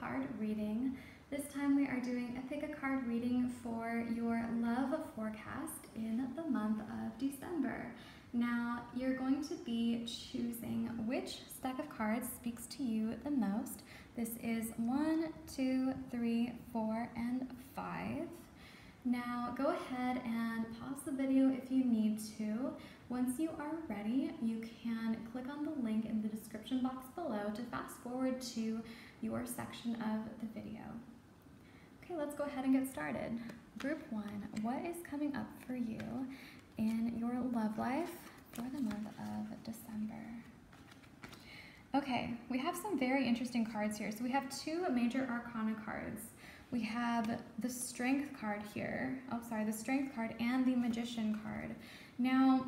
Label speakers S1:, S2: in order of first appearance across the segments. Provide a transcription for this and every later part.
S1: card reading. This time we are doing a pick a card reading for your love forecast in the month of December. Now you're going to be choosing which stack of cards speaks to you the most. This is 1, 2, 3, 4, and 5. Now go ahead and pause the video if you need to. Once you are ready, you can click on the link in the description box below to fast forward to your section of the video. Okay, let's go ahead and get started. Group 1, what is coming up for you in your love life for the month of December? Okay, we have some very interesting cards here. So we have two major arcana cards. We have the Strength card here. The Strength card and the Magician card. Now,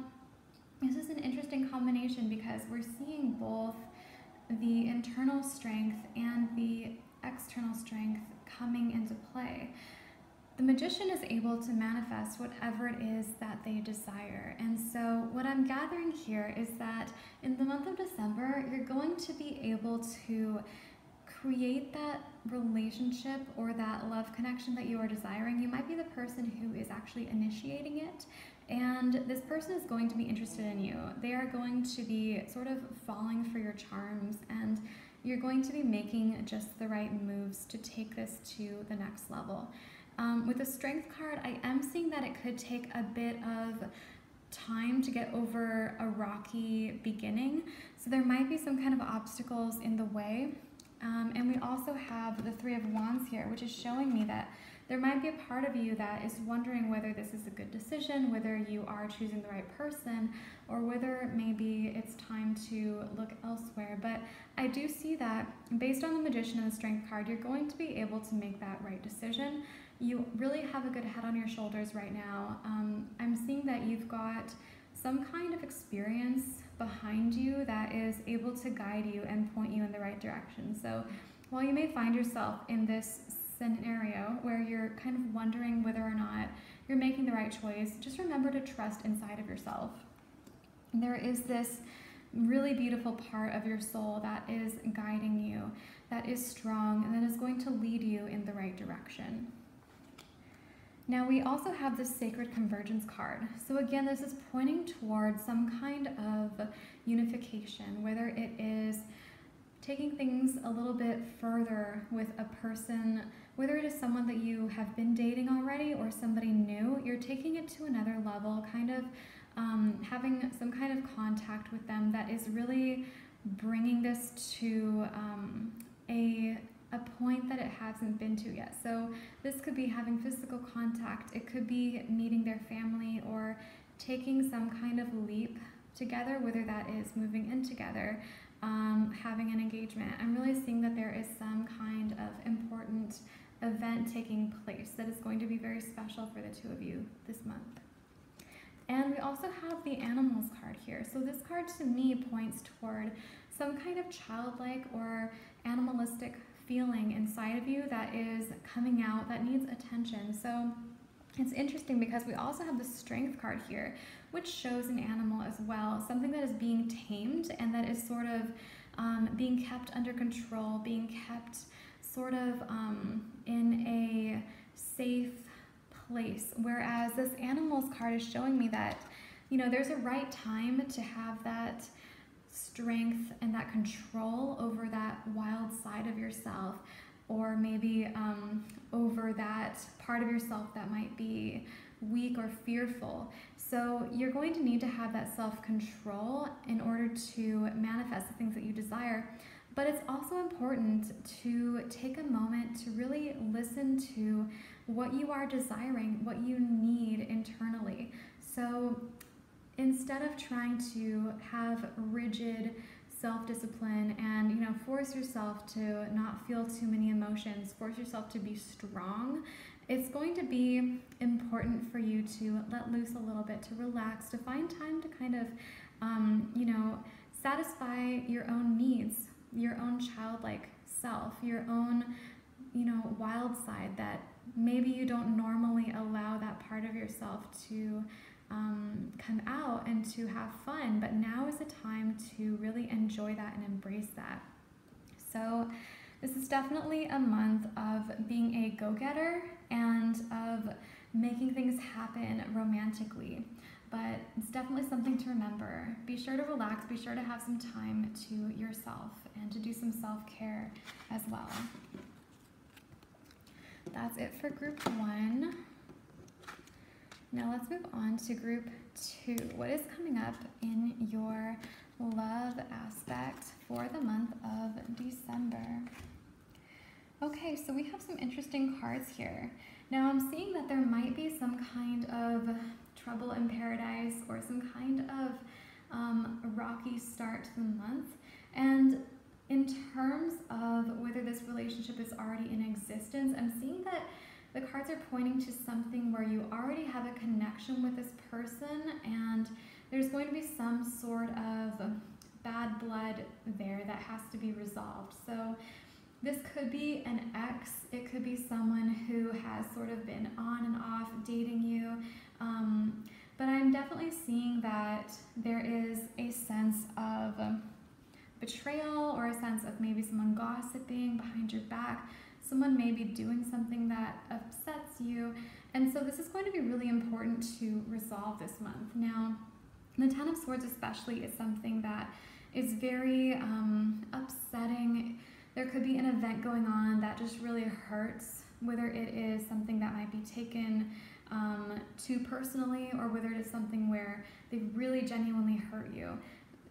S1: this is an interesting combination because we're seeing both the internal strength and the external strength coming into play. The Magician is able to manifest whatever it is that they desire. And so what I'm gathering here is that in the month of December, you're going to be able to create that relationship or that love connection that you are desiring. You might be the person who is actually initiating it, and this person is going to be interested in you. They are going to be sort of falling for your charms, and you're going to be making just the right moves to take this to the next level. With the Strength card, I am seeing that it could take a bit of time to get over a rocky beginning. So there might be some kind of obstacles in the way. And we also have the Three of Wands here, which is showing me that there might be a part of you that is wondering whether this is a good decision, whether you are choosing the right person, or whether maybe it's time to look elsewhere. But I do see that based on the Magician and the Strength card, you're going to be able to make that right decision. You really have a good head on your shoulders right now. I'm seeing that you've got some kind of experience behind you that is able to guide you and point you in the right direction. So while you may find yourself in this scenario where you're kind of wondering whether or not you're making the right choice, just remember to trust inside of yourself. There is this really beautiful part of your soul that is guiding you, that is strong, and that is going to lead you in the right direction. Now we also have the Sacred Convergence card. So again, this is pointing towards some kind of unification, whether it is taking things a little bit further with a person, whether it is someone that you have been dating already or somebody new, you're taking it to another level, kind of having some kind of contact with them that is really bringing this to a point that it hasn't been to yet. So this could be having physical contact, it could be meeting their family or taking some kind of leap together, whether that is moving in together, having an engagement. I'm really seeing that there is some kind of important event taking place that is going to be very special for the two of you this month. And we also have the Animals card here. So this card to me points toward some kind of childlike or animalistic feeling inside of you that is coming out, that needs attention. So it's interesting because we also have the Strength card here, which shows an animal as well, something that is being tamed and that is sort of being kept under control, being kept sort of in a safe place. Whereas this Animals card is showing me that, you know, there's a right time to have that strength and that control over that wild side of yourself, or maybe over that part of yourself that might be weak or fearful. So you're going to need to have that self-control in order to manifest the things that you desire. But it's also important to take a moment to really listen to what you are desiring, what you need internally. So instead of trying to have rigid self-discipline and, you know, force yourself to not feel too many emotions, force yourself to be strong, it's going to be important for you to let loose a little bit, to relax, to find time to kind of, you know, satisfy your own needs, your own childlike self, your own, you know, wild side that maybe you don't normally allow that part of yourself to come out and to have fun, but now is the time to really enjoy that and embrace that. So This is definitely a month of being a go-getter and of making things happen romantically. But it's definitely something to remember. Be sure to relax, be sure to have some time to yourself and to do some self-care as well. That's it for group 1. Now let's move on to group 2. What is coming up in your love aspect for the month of December? Okay, so we have some interesting cards here. Now I'm seeing that there might be some kind of trouble in paradise or some kind of rocky start to the month. And in terms of whether this relationship is already in existence, I'm seeing that the cards are pointing to something where you already have a connection with this person and there's going to be some sort of bad blood there that has to be resolved. So this could be an ex, it could be someone who has sort of been on and off dating you, but I'm definitely seeing that there is a sense of betrayal or a sense of maybe someone gossiping behind your back. Someone may be doing something that upsets you, and so this is going to be really important to resolve this month. Now, the Ten of Swords especially is something that is very upsetting. There could be an event going on that just really hurts, whether it is something that might be taken too personally or whether it is something where they really genuinely hurt you.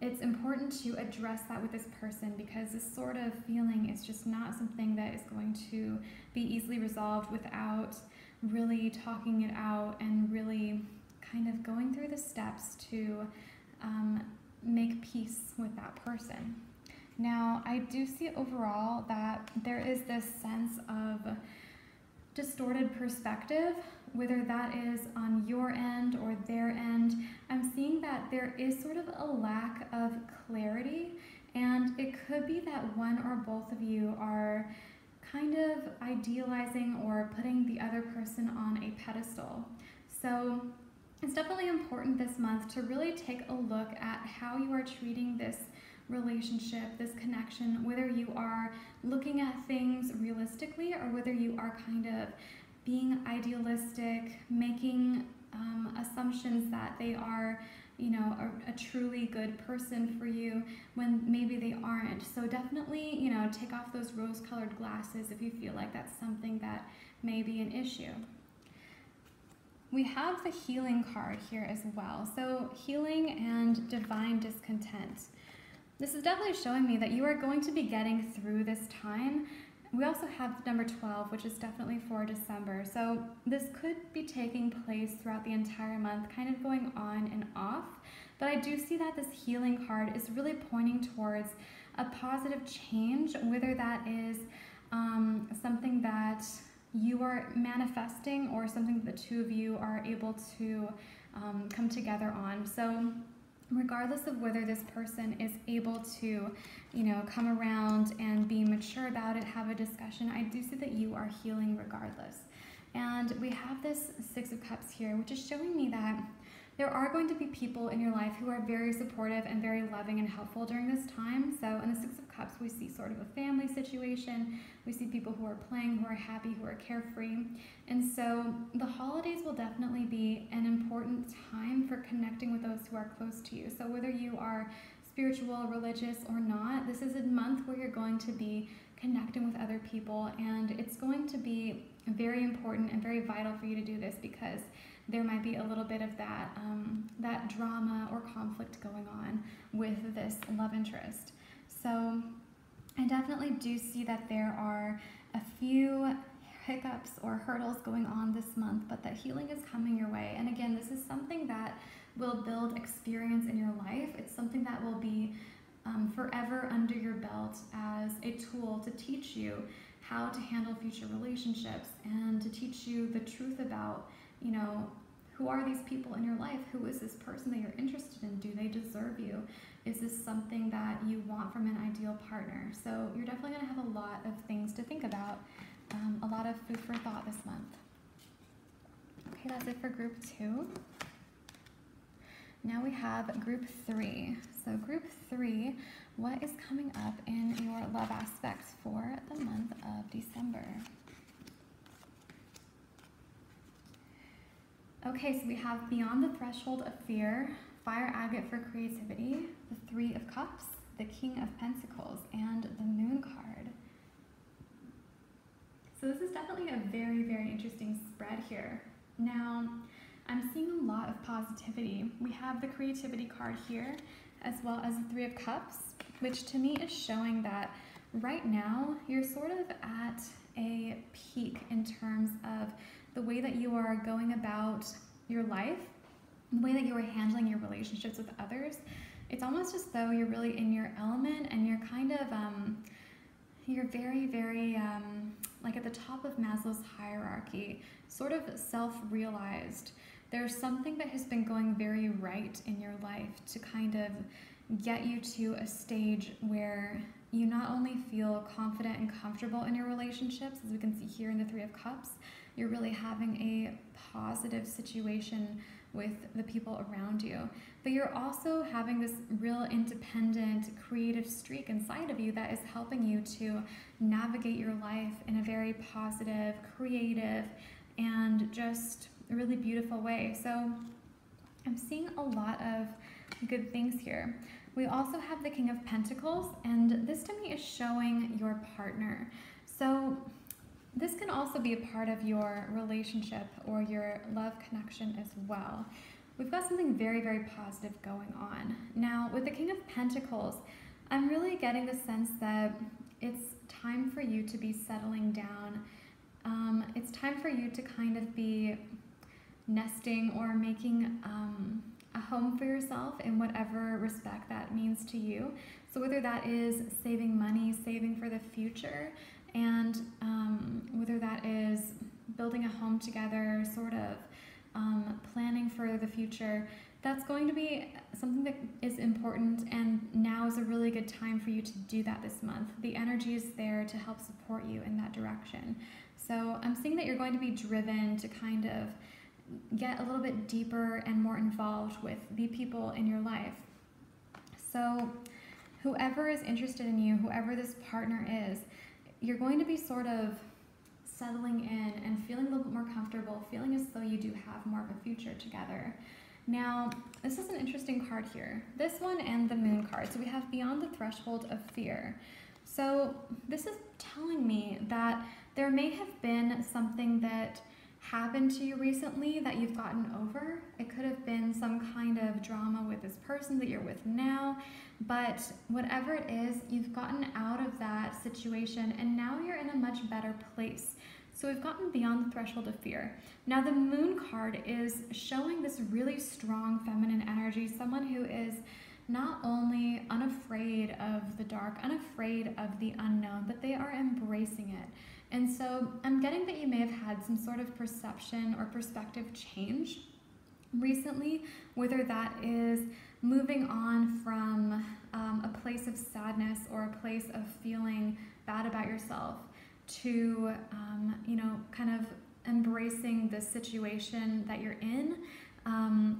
S1: It's important to address that with this person because this sort of feeling is just not something that is going to be easily resolved without really talking it out and really kind of going through the steps to make peace with that person. Now, I do see overall that there is this sense of distorted perspective, whether that is on your end or their end. I'm seeing that there is sort of a lack of clarity, and it could be that one or both of you are kind of idealizing or putting the other person on a pedestal. So it's definitely important this month to really take a look at how you are treating this relationship, this connection, whether you are looking at things realistically or whether you are kind of being idealistic, making assumptions that they are, you know, a truly good person for you when maybe they aren't. So definitely, you know, take off those rose-colored glasses if you feel like that's something that may be an issue. We have the healing card here as well. So healing and divine discontent. This is definitely showing me that you are going to be getting through this time. We also have number 12, which is definitely for December. So this could be taking place throughout the entire month, kind of going on and off. But I do see that this healing card is really pointing towards a positive change, whether that is something that you are manifesting or something that the two of you are able to come together on. So regardless of whether this person is able to, you know, come around and be mature about it, have a discussion, I do see that you are healing regardless. And we have this Six of Cups here, which is showing me that there are going to be people in your life who are very supportive and very loving and helpful during this time. So in the Six of Cups, we see sort of a family situation. We see people who are playing, who are happy, who are carefree. And so the holidays will definitely be an important time for connecting with those who are close to you. So whether you are spiritual, religious, or not, this is a month where you're going to be connecting with other people, and it's going to be very important and very vital for you to do this because there might be a little bit of that that drama or conflict going on with this love interest. So I definitely do see that there are a few hiccups or hurdles going on this month, but that healing is coming your way. And again, this is something that will build experience in your life. It's something that will be forever under your belt as a tool to teach you how to handle future relationships and to teach you the truth about, you know, who are these people in your life? Who is this person that you're interested in? Do they deserve you? Is this something that you want from an ideal partner? So you're definitely going to have a lot of things to think about, a lot of food for thought this month. Okay, that's it for group 2. Now we have group 3. So group 3, what is coming up in your love aspects for the month of December. Okay, so we have Beyond the Threshold of Fear, Fire Agate for Creativity, the Three of Cups, the King of Pentacles, and the Moon card. So this is definitely a very, very interesting spread here. Now, I'm seeing a lot of positivity. We have the Creativity card here, as well as the Three of Cups, which to me is showing that right now you're sort of at a peak in terms of the way that you are going about your life, the way that you are handling your relationships with others. It's almost as though you're really in your element and you're kind of, you're very, very, like at the top of Maslow's hierarchy, sort of self-realized. There's something that has been going very right in your life to kind of get you to a stage where you not only feel confident and comfortable in your relationships, as we can see here in the Three of Cups, you're really having a positive situation with the people around you. But you're also having this real independent, creative streak inside of you that is helping you to navigate your life in a very positive, creative, and just a really beautiful way. So I'm seeing a lot of good things here. We also have the King of Pentacles, and this to me is showing your partner. So this can also be a part of your relationship or your love connection as well. We've got something very, very positive going on. Now, with the King of Pentacles, I'm really getting the sense that it's time for you to be settling down. It's time for you to kind of be nesting or making a home for yourself in whatever respect that means to you. So whether that is saving money, saving for the future, and whether that is building a home together, sort of planning for the future, that's going to be something that is important, and now is a really good time for you to do that this month. The energy is there to help support you in that direction. So I'm seeing that you're going to be driven to kind of get a little bit deeper and more involved with the people in your life. So whoever is interested in you, whoever this partner is, you're going to be sort of settling in and feeling a little bit more comfortable, feeling as though you do have more of a future together. Now, this is an interesting card here. This one and the Moon card. So we have Beyond the Threshold of Fear. So this is telling me that there may have been something that happened to you recently that you've gotten over. It could have been some kind of drama with this person that you're with now, but whatever it is, you've gotten out of that situation and now you're in a much better place. So we've gotten beyond the threshold of fear. Now the Moon card is showing this really strong feminine energy, someone who is not only unafraid of the dark, unafraid of the unknown, but they are embracing it. And so I'm getting that you may have had some sort of perception or perspective change recently, whether that is moving on from a place of sadness or a place of feeling bad about yourself to, kind of embracing the situation that you're in,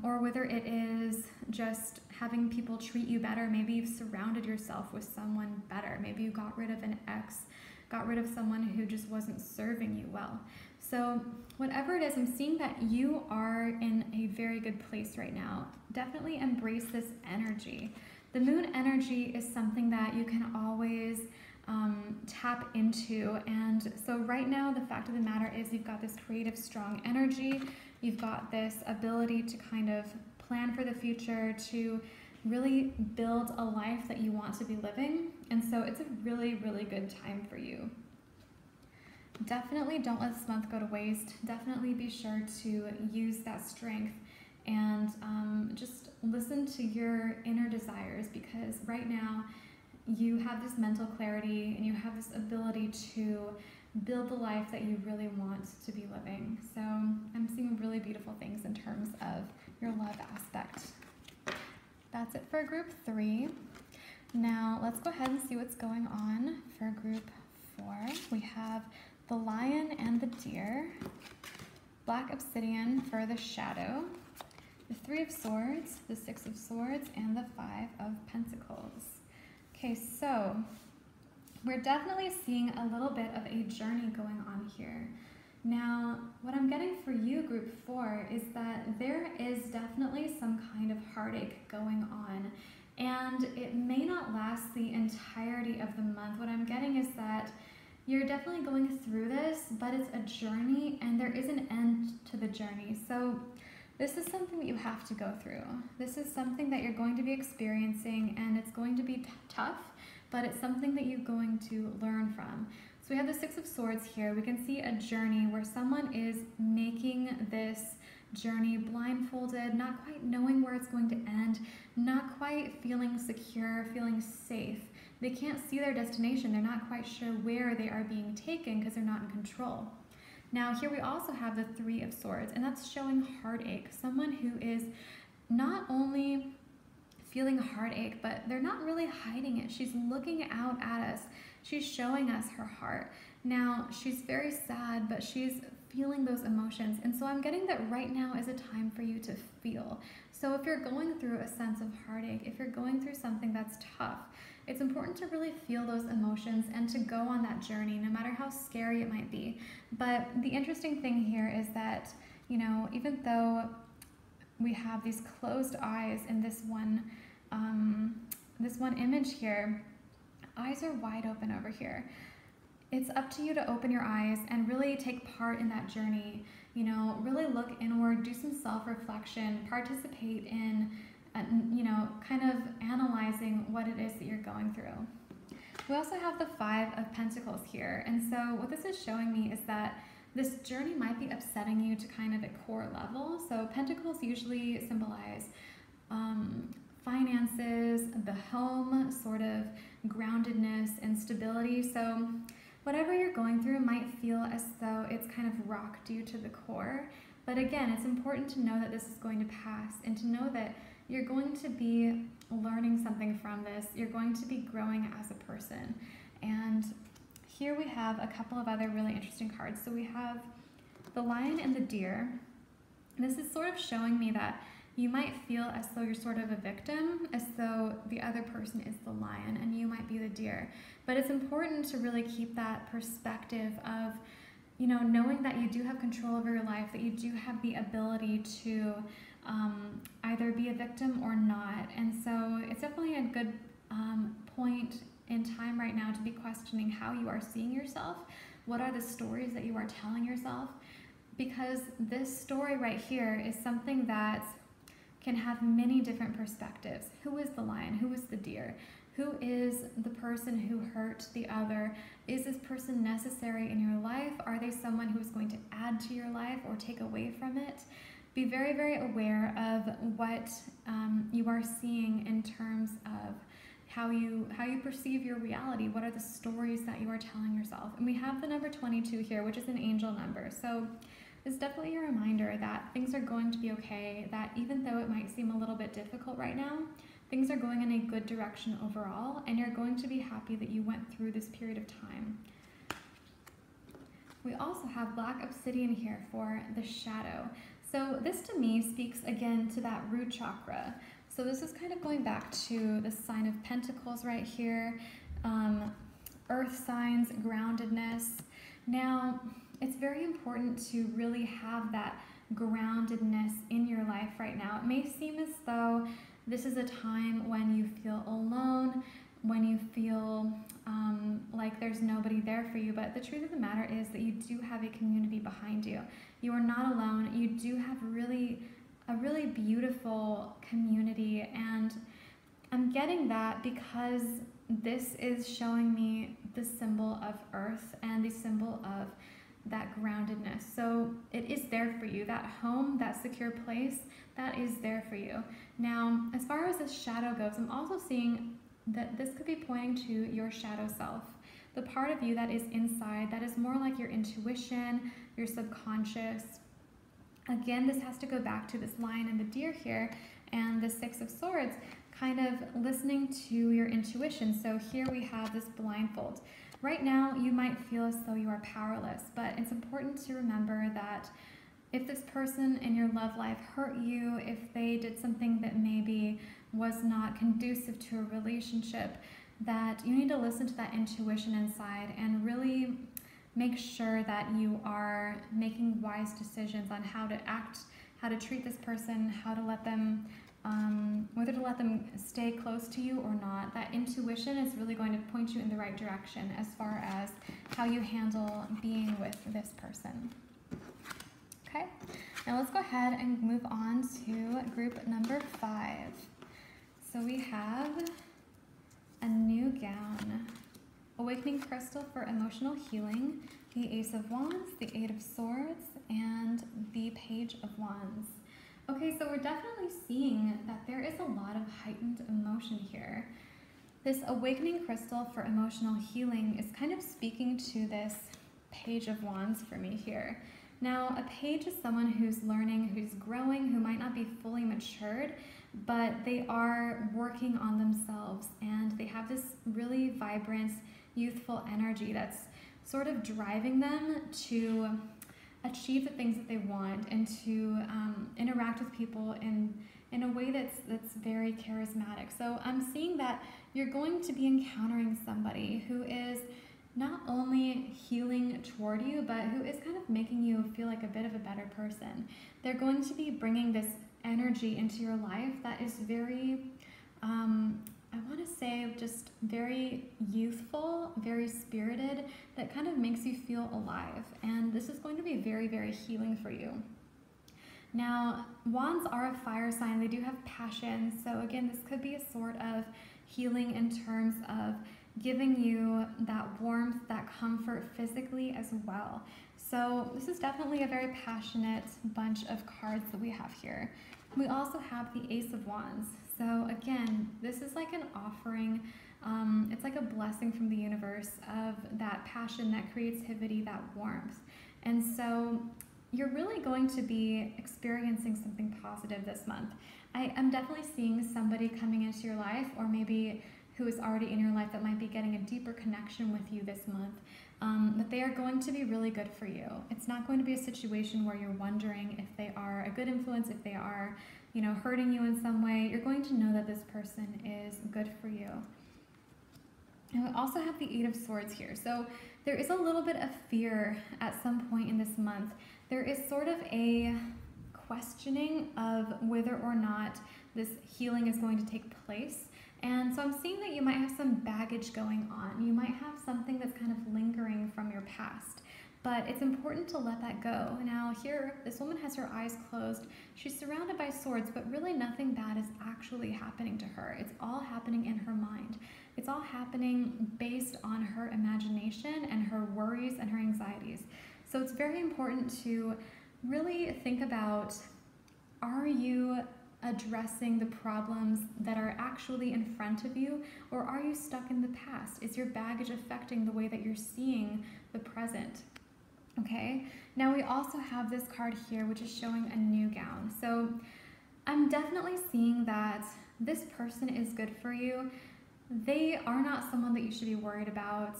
S1: or whether it is just having people treat you better. Maybe you've surrounded yourself with someone better. Maybe you got rid of an ex, got rid of someone who just wasn't serving you well. So whatever it is, I'm seeing that you are in a very good place right now. Definitely embrace this energy. The Moon energy is something that you can always tap into, and so right now the fact of the matter is you've got this creative, strong energy. You've got this ability to kind of plan for the future, to really build a life that you want to be living, and so it's a really, really good time for you. Definitely don't let this month go to waste. Definitely be sure to use that strength and just listen to your inner desires, because right now you have this mental clarity and you have this ability to build the life that you really want to be living. So I'm seeing really beautiful things in terms of your love aspect. That's it for group 3. Now let's go ahead and see what's going on for group 4. We have the Lion and the Deer, Black Obsidian for the Shadow, the 3 of Swords, the 6 of Swords, and the 5 of Pentacles. Okay, so we're definitely seeing a little bit of a journey going on here. Now, what I'm getting for you, group 4, is that there is definitely some kind of heartache going on, and it may not last the entirety of the month. What I'm getting is that you're definitely going through this, but it's a journey, and there is an end to the journey. So this is something that you have to go through. This is something that you're going to be experiencing, and it's going to be tough, but it's something that you're going to learn from. So we have the Six of Swords here. We can see a journey where someone is making this journey blindfolded, not quite knowing where it's going to end, not quite feeling secure, feeling safe. They can't see their destination. They're not quite sure where they are being taken because they're not in control. Now here we also have the Three of Swords, and that's showing heartache. Someone who is not only feeling heartache, but they're not really hiding it. She's looking out at us. She's showing us her heart. Now, she's very sad, but she's feeling those emotions. And so I'm getting that right now is a time for you to feel. So if you're going through a sense of heartache, if you're going through something that's tough, it's important to really feel those emotions and to go on that journey, no matter how scary it might be. But the interesting thing here is that, you know, even though we have these closed eyes in this one image here, eyes are wide open over here. It's up to you to open your eyes and really take part in that journey. You know, really look inward, do some self-reflection, participate in, you know, kind of analyzing what it is that you're going through. We also have the Five of Pentacles here. And so what this is showing me is that this journey might be upsetting you to kind of a core level. So Pentacles usually symbolize finances, the home, sort of groundedness and stability. So whatever you're going through might feel as though it's kind of rocked you to the core. But again, it's important to know that this is going to pass and to know that you're going to be learning something from this. You're going to be growing as a person. And here we have a couple of other really interesting cards. So we have the Lion and the Deer. This is sort of showing me that you might feel as though you're sort of a victim, as though the other person is the lion and you might be the deer. But it's important to really keep that perspective of, you know, knowing that you do have control over your life, that you do have the ability to either be a victim or not. And so it's definitely a good point in time right now to be questioning how you are seeing yourself. What are the stories that you are telling yourself? Because this story right here is something that can have many different perspectives. Who is the lion? Who is the deer? Who is the person who hurt the other? Is this person necessary in your life? Are they someone who is going to add to your life or take away from it? Be very, very aware of what you are seeing in terms of how you perceive your reality. What are the stories that you are telling yourself? And we have the number 22 here, which is an angel number. So it's definitely a reminder that things are going to be okay, that even though it might seem a little bit difficult right now, things are going in a good direction overall, and you're going to be happy that you went through this period of time. We also have Black Obsidian here for the shadow. So this to me speaks again to that root chakra. So this is kind of going back to the sign of Pentacles right here, earth signs, groundedness. Now, it's very important to really have that groundedness in your life right now. It may seem as though this is a time when you feel alone, when you feel like there's nobody there for you, but the truth of the matter is that you do have a community behind you. You are not alone. You do have a really beautiful community, and I'm getting that because this is showing me the symbol of earth and the symbol of that groundedness. So it is there for you. That home, that secure place, that is there for you. Now, as far as this shadow goes, I'm also seeing that this could be pointing to your shadow self, the part of you that is inside, that is more like your intuition, your subconscious. Again, this has to go back to this lion and the deer here, and the Six of Swords, kind of listening to your intuition. So here we have this blindfold. Right now, you might feel as though you are powerless, but it's important to remember that if this person in your love life hurt you, if they did something that maybe was not conducive to a relationship, that you need to listen to that intuition inside and really make sure that you are making wise decisions on how to act, how to treat this person, how to let them, whether to let them stay close to you or not. That intuition is really going to point you in the right direction as far as how you handle being with this person. Okay, now let's go ahead and move on to group number 5. So we have a new gown, awakening crystal for emotional healing, the Ace of Wands, the Eight of Swords, and the Page of Wands. Okay, so we're definitely seeing that there is a lot of heightened emotion here. This awakening crystal for emotional healing is kind of speaking to this Page of Wands for me here. Now, a page is someone who's learning, who's growing, who might not be fully matured, but they are working on themselves, and they have this really vibrant, youthful energy that's sort of driving them to achieve the things that they want and to interact with people in a way that's very charismatic. So I'm seeing that you're going to be encountering somebody who is not only healing toward you, but who is kind of making you feel like a bit of a better person. They're going to be bringing this energy into your life that is very, I want to say just very youthful, very spirited, that kind of makes you feel alive. And this is going to be very, very healing for you. Now, wands are a fire sign. They do have passion. So again, this could be a sort of healing in terms of giving you that warmth, that comfort physically as well. So this is definitely a very passionate bunch of cards that we have here. We also have the Ace of Wands. So again, this is like an offering. It's like a blessing from the universe of that passion, that creativity, that warmth. And so you're really going to be experiencing something positive this month. I am definitely seeing somebody coming into your life, or maybe who is already in your life, that might be getting a deeper connection with you this month, that they are going to be really good for you. It's not going to be a situation where you're wondering if they are a good influence, if they are, you know, hurting you in some way. You're going to know that this person is good for you. And we also have the Eight of Swords here. So there is a little bit of fear at some point in this month. There is sort of a questioning of whether or not this healing is going to take place. And so I'm seeing that you might have some baggage going on. You might have something that's kind of lingering from your past, but it's important to let that go. Now here, this woman has her eyes closed. She's surrounded by swords, but really nothing bad is actually happening to her. It's all happening in her mind. It's all happening based on her imagination and her worries and her anxieties. So it's very important to really think about, are you addressing the problems that are actually in front of you, or are you stuck in the past? Is your baggage affecting the way that you're seeing the present? Okay, now we also have this card here, which is showing a new gown. So I'm definitely seeing that this person is good for you. They are not someone that you should be worried about.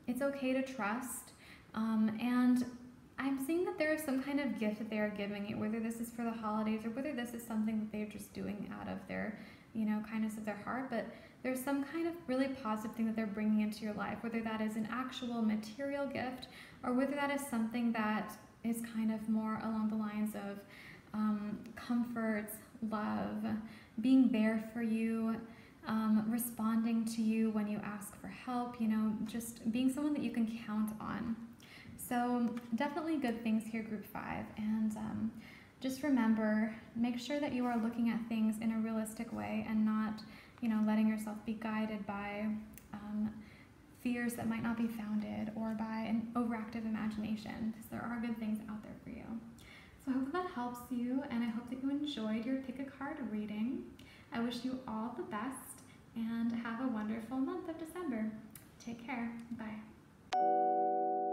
S1: It's okay to trust, and I'm seeing that there is some kind of gift that they are giving you, whether this is for the holidays or whether this is something that they're just doing out of their, you know, kindness of their heart. But there's some kind of really positive thing that they're bringing into your life, whether that is an actual material gift or whether that is something that is kind of more along the lines of comfort, love, being there for you, responding to you when you ask for help, you know, just being someone that you can count on. So definitely good things here, group 5. And just remember, make sure that you are looking at things in a realistic way and not, you know, letting yourself be guided by fears that might not be founded or by an overactive imagination, because there are good things out there for you. So I hope that helps you, and I hope that you enjoyed your pick a card reading. I wish you all the best and have a wonderful month of December. Take care. Bye.